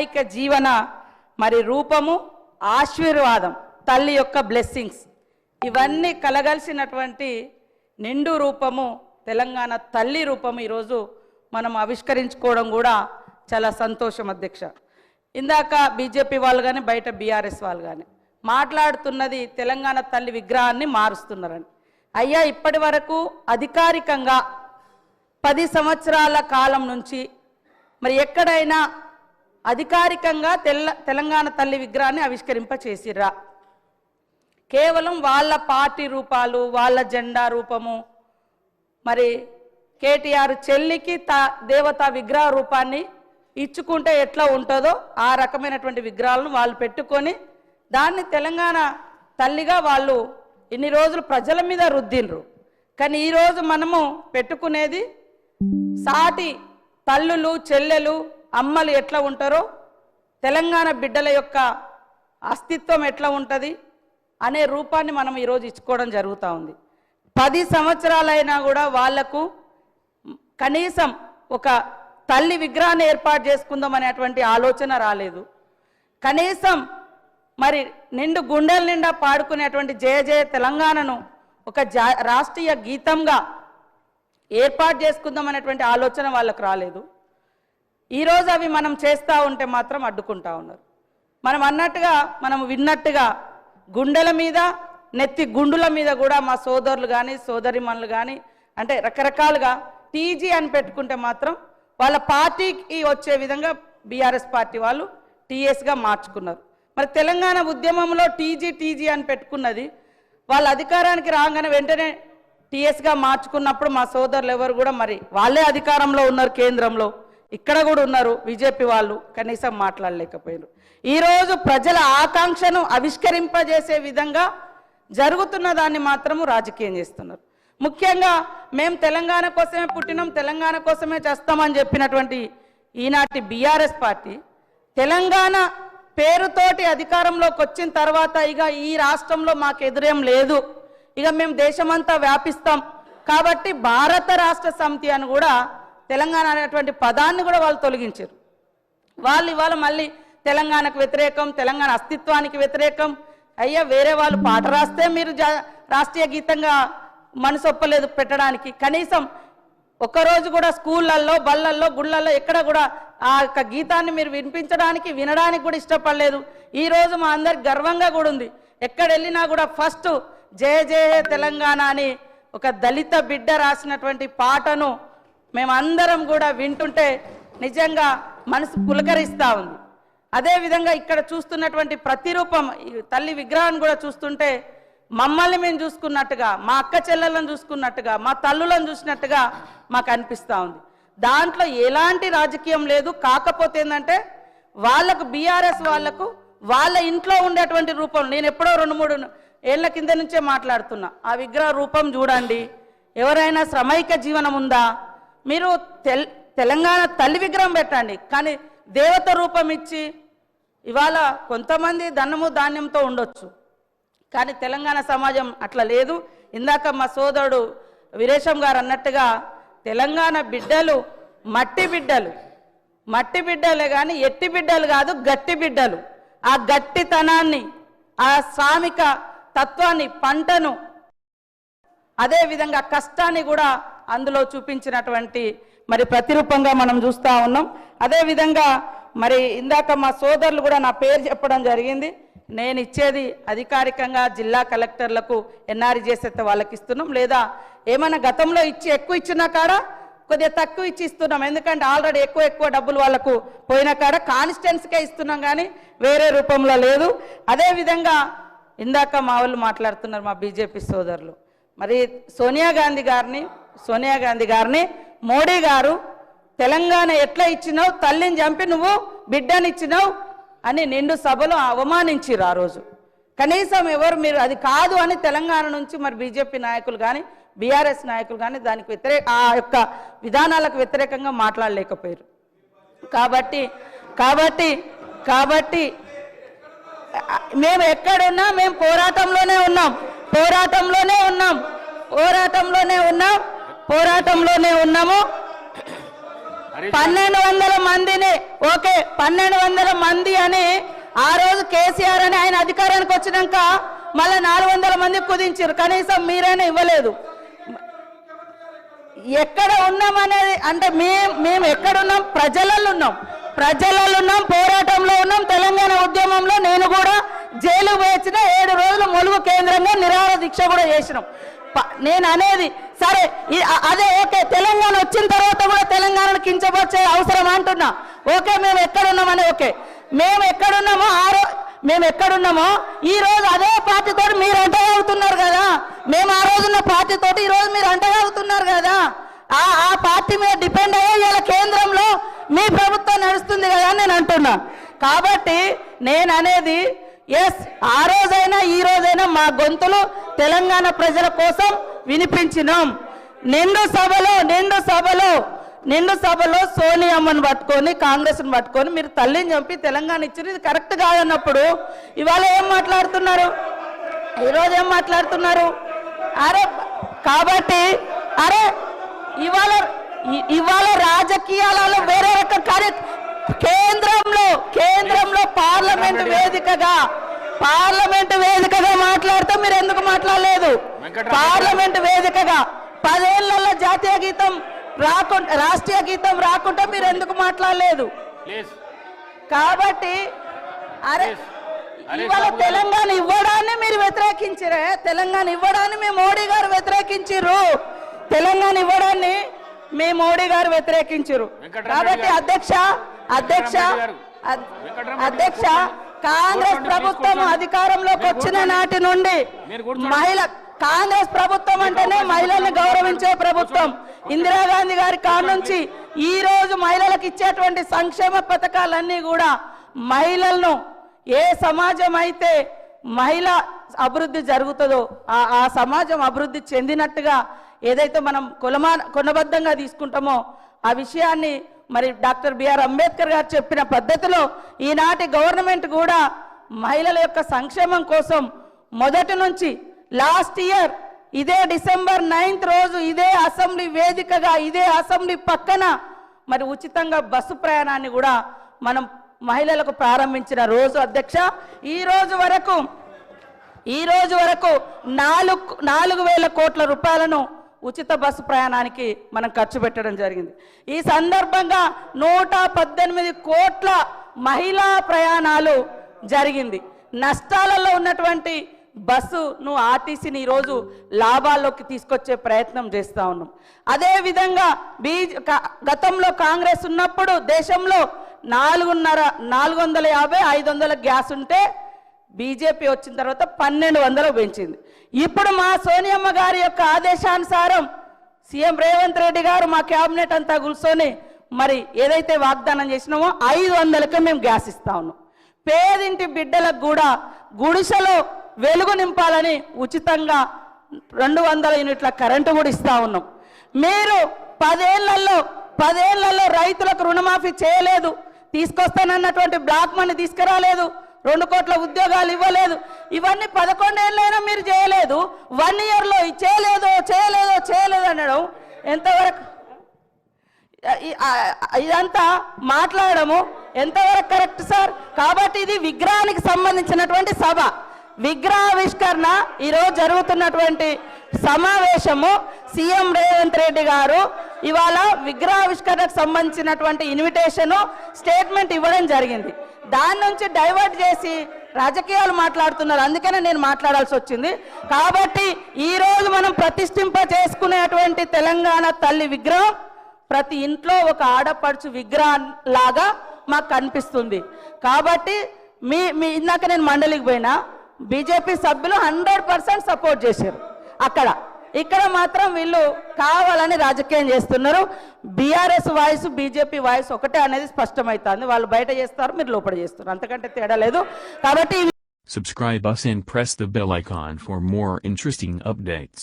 సమైక్య జీవన మరి రూపము, ఆశీర్వాదం, తల్లి యొక్క బ్లెస్సింగ్స్ ఇవన్నీ కలగలిసినటువంటి నిండు రూపము తెలంగాణ తల్లి రూపము ఈరోజు మనం ఆవిష్కరించుకోవడం కూడా చాలా సంతోషం అధ్యక్ష. ఇందాక బీజేపీ వాళ్ళు కానీ బయట బీఆర్ఎస్ వాళ్ళు కానీ మాట్లాడుతున్నది తెలంగాణ తల్లి విగ్రహాన్ని మారుస్తున్నారని. అయ్యా, ఇప్పటి వరకు అధికారికంగా 10 సంవత్సరాల కాలం నుంచి మరి ఎక్కడైనా అధికారికంగా తెలంగాణ తల్లి విగ్రహాన్ని ఆవిష్కరింపచేసిర్రా? కేవలం వాళ్ళ పార్టీ రూపాలు, వాళ్ళ జెండా రూపము, మరి కేటీఆర్ చెల్లికి దేవతా విగ్రహ రూపాన్ని ఇచ్చుకుంటే ఎట్లా ఉంటుందో ఆ రకమైనటువంటి విగ్రహాలను వాళ్ళు పెట్టుకొని దాన్ని తెలంగాణ తల్లిగా వాళ్ళు ఇన్ని రోజులు ప్రజల మీద రుద్దిండ్రు. కానీ ఈరోజు మనము పెట్టుకునేది సాటి తల్లులు, చెల్లెలు, అమ్మలు ఎట్లా ఉంటారో తెలంగాణ బిడ్డల యొక్క అస్తిత్వం ఎట్లా ఉంటుంది అనే రూపాన్ని మనం ఈరోజు ఇచ్చుకోవడం జరుగుతూ ఉంది. 10 సంవత్సరాలైనా కూడా వాళ్లకు కనీసం ఒక తల్లి విగ్రహాన్ని ఏర్పాటు చేసుకుందాం అనేటువంటి ఆలోచన రాలేదు. కనీసం మరి నిండు గుండెల నిండా పాడుకునేటువంటి జయ జయ తెలంగాణను ఒక రాష్ట్రీయ గీతంగా ఏర్పాటు చేసుకుందాం అనేటువంటి ఆలోచన వాళ్ళకు రాలేదు. ఈరోజు అవి మనం చేస్తూ ఉంటే మాత్రం అడ్డుకుంటా ఉన్నారు. మనం అన్నట్టుగా, మనం విన్నట్టుగా గుండెల మీద, నెత్తి గుండుల మీద కూడా మా సోదరులు కానీ సోదరిమణులు కానీ అంటే రకరకాలుగా టీజీ అని పెట్టుకుంటే మాత్రం వాళ్ళ పార్టీకి వచ్చే విధంగా బీఆర్ఎస్ పార్టీ వాళ్ళు టీఎస్గా మార్చుకున్నారు. మరి తెలంగాణ ఉద్యమంలో టీజీ అని పెట్టుకున్నది వాళ్ళ అధికారానికి రాగానే వెంటనే టీఎస్గా మార్చుకున్నప్పుడు మా సోదరులు ఎవరు కూడా మరి వాళ్ళే అధికారంలో ఉన్నారు, కేంద్రంలో ఇక్కడ కూడా ఉన్నారు బీజేపీ వాళ్ళు, కనీసం మాట్లాడలేకపోయారు. ఈరోజు ప్రజల ఆకాంక్షను ఆవిష్కరింపజేసే విధంగా జరుగుతున్న దాన్ని మాత్రము రాజకీయం చేస్తున్నారు. ముఖ్యంగా మేము తెలంగాణ కోసమే పుట్టినాం, తెలంగాణ కోసమే చేస్తామని చెప్పినటువంటి ఈనాటి బీఆర్ఎస్ పార్టీ తెలంగాణ పేరుతోటి అధికారంలోకి వచ్చిన తర్వాత ఇక ఈ రాష్ట్రంలో మాకు ఎదురేం లేదు, ఇక మేము దేశమంతా వ్యాపిస్తాం కాబట్టి భారత రాష్ట్ర సమితి అని కూడా తెలంగాణ అనేటువంటి పదాన్ని కూడా వాళ్ళు తొలగించారు. వాళ్ళు ఇవాళ మళ్ళీ తెలంగాణకు వ్యతిరేకం, తెలంగాణ అస్తిత్వానికి వ్యతిరేకం. అయ్యా, వేరే వాళ్ళు పాట రాస్తే మీరు రాష్ట్రీయ గీతంగా మనసు ఒప్పలేదు పెట్టడానికి. కనీసం ఒక్కరోజు కూడా స్కూళ్ళల్లో, బళ్ళల్లో, గుళ్ళల్లో ఎక్కడ కూడా ఆ యొక్క గీతాన్ని మీరు వినిపించడానికి, వినడానికి కూడా ఇష్టపడలేదు. ఈరోజు మా అందరికి గర్వంగా కూడా ఉంది. ఎక్కడ వెళ్ళినా కూడా ఫస్ట్ జయ జయ తెలంగాణ అని ఒక దళిత బిడ్డ రాసినటువంటి పాటను మేమందరం కూడా వింటుంటే నిజంగా మనసు పులకరిస్తూ ఉంది. అదేవిధంగా ఇక్కడ చూస్తున్నటువంటి ప్రతిరూపం తల్లి విగ్రహాన్ని కూడా చూస్తుంటే మమ్మల్ని మేము చూసుకున్నట్టుగా, మా అక్క చెల్లెలను చూసుకున్నట్టుగా, మా తల్లులను చూసినట్టుగా మాకు అనిపిస్తూ ఉంది. దాంట్లో ఎలాంటి రాజకీయం లేదు. కాకపోతే ఏంటంటే వాళ్ళకు బీఆర్ఎస్ వాళ్ళకు వాళ్ళ ఇంట్లో ఉండేటువంటి రూపం, నేను ఎప్పుడో 2-3 ఏళ్ల కింద నుంచే మాట్లాడుతున్నా, ఆ విగ్రహ రూపం చూడండి. ఎవరైనా సమైక్య జీవనం ఉందా? మీరు తెలంగాణ తల్లి విగ్రహం పెట్టండి, కానీ దేవత రూపం ఇచ్చి ఇవాళ కొంతమంది ధనము ధాన్యంతో ఉండొచ్చు, కానీ తెలంగాణ సమాజం అట్లా లేదు. ఇందాక మా సోదరుడు వీరేశం గారు అన్నట్టుగా తెలంగాణ బిడ్డలు మట్టి బిడ్డలే కానీ ఎట్టి బిడ్డలు కాదు, గట్టి బిడ్డలు. ఆ గట్టితనాన్ని, ఆ శ్రామిక తత్వాన్ని, పంటను, అదేవిధంగా కష్టాన్ని కూడా అందులో చూపించినటువంటి మరి ప్రతిరూపంగా మనం చూస్తూ ఉన్నాం. అదేవిధంగా మరి ఇందాక మా సోదరులు కూడా నా పేరు చెప్పడం జరిగింది. నేను ఇచ్చేది అధికారికంగా జిల్లా కలెక్టర్లకు ఎన్ఆర్జీఎస్ వాళ్ళకి ఇస్తున్నాం, లేదా ఏమైనా గతంలో ఎక్కువ ఇచ్చిన కాడ కొద్దిగా తక్కువ ఇస్తున్నాం. ఎందుకంటే ఆల్రెడీ ఎక్కువ డబ్బులు వాళ్ళకు పోయిన కాడ కాన్స్టిట్యున్సీకే ఇస్తున్నాం, కానీ వేరే రూపంలో లేదు. అదేవిధంగా ఇందాక మా వాళ్ళు మాట్లాడుతున్నారు, మా బీజేపీ సోదరులు, మరి సోనియా గాంధీ గారిని మోడీ గారు తెలంగాణ ఎట్లా ఇచ్చినావు, తల్లిని చంపి నువ్వు బిడ్డనిచ్చినావు అని నిండు సభలో అవమానించిరు. ఆ రోజు కనీసం ఎవరు మీరు అది కాదు అని తెలంగాణ నుంచి మరి బీజేపీ నాయకులు కానీ బీఆర్ఎస్ నాయకులు కానీ దానికి ఆ యొక్క విధానాలకు వ్యతిరేకంగా మాట్లాడలేకపోయారు. కాబట్టి మేము ఎక్కడున్నా మేము పోరాటంలోనే ఉన్నాము. 1200 మందిని ఓకే 1200 మంది అని ఆ రోజు కేసీఆర్ అని ఆయన అధికారానికి వచ్చినాక మళ్ళీ 400 మంది కుదించారు. కనీసం మీరైనా ఇవ్వలేదు. ఎక్కడ ఉన్నామనేది అంటే మేము ఎక్కడున్నాం? ప్రజలలో ఉన్నాం, పోరాటంలో ఉన్నాం. తెలంగాణ ఉద్యమంలో నేను కూడా జైలు వేసిన 7 రోజులు ములుగు కేంద్రంగా నిరాహార దీక్ష కూడా చేసినాం. నేను అనేది సరే అదే ఓకే, తెలంగాణ వచ్చిన తర్వాత కూడా తెలంగాణను కించపరిచే అవసరం అంటున్నా. ఓకే, మేము ఎక్కడున్నామని ఓకే, మేము ఎక్కడున్నామో ఈ రోజు అదే పార్టీతో మీరు అంటగలుగుతున్నారు కదా. మేము ఆ రోజున్న పార్టీతో ఈ రోజు మీరు అంటగలుగుతున్నారు కదా. ఆ పార్టీ మీద డిపెండ్ అయ్యే ఇలా కేంద్రంలో మీ ప్రభుత్వం నడుస్తుంది కదా అని నేను అంటున్నా. కాబట్టి నేను అనేది ఎస్, ఆ రోజైనా ఈ రోజైనా మా గొంతులు తెలంగాణ ప్రజల కోసం వినిపించినాం. నిండు సభలో సోనియమ్మను పట్టుకొని కాంగ్రెస్ను పట్టుకొని మీరు తల్లిని చంపి తెలంగాణ ఇచ్చారు, ఇది కరెక్ట్ కాదన్నప్పుడు ఇవాళ ఏం మాట్లాడుతున్నారు? ఈరోజు ఏం మాట్లాడుతున్నారు? అరే కాబట్టి అరే ఇవాళ రాజకీయాలలో వేరే రక కేంద్రంలో పార్లమెంట్ వేదికగా మాట్లాడితే మీరు ఎందుకు మాట్లాడలేదు? పార్లమెంట్ వేదికగా 10 ఏళ్లలో జాతీయ గీతం రాకుండా రాష్ట్రీయ గీతం రాకుండా మీరు ఎందుకు మాట్లాడలేదు? కాబట్టి అరే ఇవాళ తెలంగాణ ఇవ్వడాన్ని మీరు వ్యతిరేకించారే, తెలంగాణ ఇవ్వడాన్ని మీ మోడీ గారు వ్యతిరేకించారు. తెలంగాణ ఇవ్వడాన్ని మీ మోడీ గారు వ్యతిరేకించారు. కాబట్టి అధ్యక్ష కాంగ్రెస్ ప్రభుత్వం అధికారంలోకి వచ్చిన నాటి నుండి కాంగ్రెస్ ప్రభుత్వం అంటేనే మహిళల్ని గౌరవించే ప్రభుత్వం. ఇందిరాగాంధీ గారి కాడ నుంచి ఈ రోజు మహిళలకు ఇచ్చేటువంటి సంక్షేమ పథకాలన్నీ కూడా మహిళలను ఏ సమాజం అయితే మహిళ అభివృద్ధి జరుగుతుందో ఆ సమాజం అభివృద్ధి చెందినట్టుగా ఏదైతే మనం కొనబద్ధంగా తీసుకుంటామో ఆ విషయాన్ని మరి డాక్టర్ బిఆర్ అంబేద్కర్ గారు చెప్పిన పద్ధతిలో ఈనాటి గవర్నమెంట్ కూడా మహిళల యొక్క సంక్షేమం కోసం మొదటి నుంచి లాస్ట్ ఇయర్ ఇదే డిసెంబర్ 9th రోజు ఇదే అసెంబ్లీ వేదికగా ఇదే అసెంబ్లీ పక్కన మరి ఉచితంగా బస్సు ప్రయాణాన్ని కూడా మనం మహిళలకు ప్రారంభించిన రోజు అధ్యక్ష. ఈ రోజు వరకు 4,000 కోట్ల రూపాయలను ఉచిత బస్సు ప్రయాణానికి మనం ఖర్చు పెట్టడం జరిగింది. ఈ సందర్భంగా 118 కోట్ల మహిళా ప్రయాణాలు జరిగింది. నష్టాలలో ఉన్నటువంటి బస్సును ఆర్టీసీని ఈరోజు లాభాల్లోకి తీసుకొచ్చే ప్రయత్నం చేస్తూ ఉన్నాం. అదేవిధంగా గతంలో కాంగ్రెస్ ఉన్నప్పుడు దేశంలో 450-500 గ్యాస్ ఉంటే బీజేపీ వచ్చిన తర్వాత 1200 పెంచింది. ఇప్పుడు మా సోనియమ్మ గారి యొక్క ఆదేశానుసారం సీఎం రేవంత్ రెడ్డి గారు మా క్యాబినెట్ అంతా కూర్చొని మరి ఏదైతే వాగ్దానం చేసినామో 500కే మేము గ్యాస్ ఇస్తా ఉన్నాం. పేదింటి బిడ్డలకు కూడా గుడిసెలో వెలుగు నింపాలని ఉచితంగా 200 యూనిట్ల కరెంటు కూడా ఇస్తా ఉన్నాం. మీరు 10 ఏళ్లలో రైతులకు రుణమాఫీ చేయలేదు, తీసుకొస్తానన్నటువంటి బ్లాక్ మనీ తీసుకురాలేదు, 2 కోట్ల ఉద్యోగాలు ఇవ్వలేదు. ఇవన్నీ 11 ఏళ్ళైనా మీరు చేయలేదు. 1 ఇయర్లో చేయలేదు అనడం ఎంతవరకు? ఇదంతా మాట్లాడము ఎంతవరకు కరెక్ట్ సార్? కాబట్టి ఇది విగ్రహానికి సంబంధించినటువంటి సభ, విగ్రహావిష్కరణ ఈరోజు జరుగుతున్నటువంటి సమావేశము. సీఎం రేవంత్ రెడ్డి గారు ఇవాళ విగ్రహావిష్కరణకు సంబంధించినటువంటి ఇన్విటేషను స్టేట్మెంట్ ఇవ్వడం జరిగింది. దాని నుంచి డైవర్ట్ చేసి రాజకీయాలు మాట్లాడుతున్నారు. అందుకనే నేను మాట్లాడాల్సి వచ్చింది. కాబట్టి ఈరోజు మనం ప్రతిష్ఠింప చేసుకునేటువంటి తెలంగాణ తల్లి విగ్రహం ప్రతి ఇంట్లో ఒక ఆడపడుచు విగ్రహం లాగా మాకు కనిపిస్తుంది. కాబట్టి మీ ఇందాక నేను మండలికి పోయినా బీజేపీ సభ్యులు 100% సపోర్ట్ చేశారు. ఇక్కడ మాత్రం వీళ్ళు కావాలని రాజకీయం చేస్తున్నారు. బీఆర్ఎస్ వాయిస్ బీజేపీ వాయిస్ ఒకటే అనేది స్పష్టమవుతుంది. వాళ్ళు బయట చేస్తారు, మీరు లోపల చేస్తారు, అంతకంటే తేడా లేదు. కాబట్టి Subscribe us and press the bell icon for more interesting updates.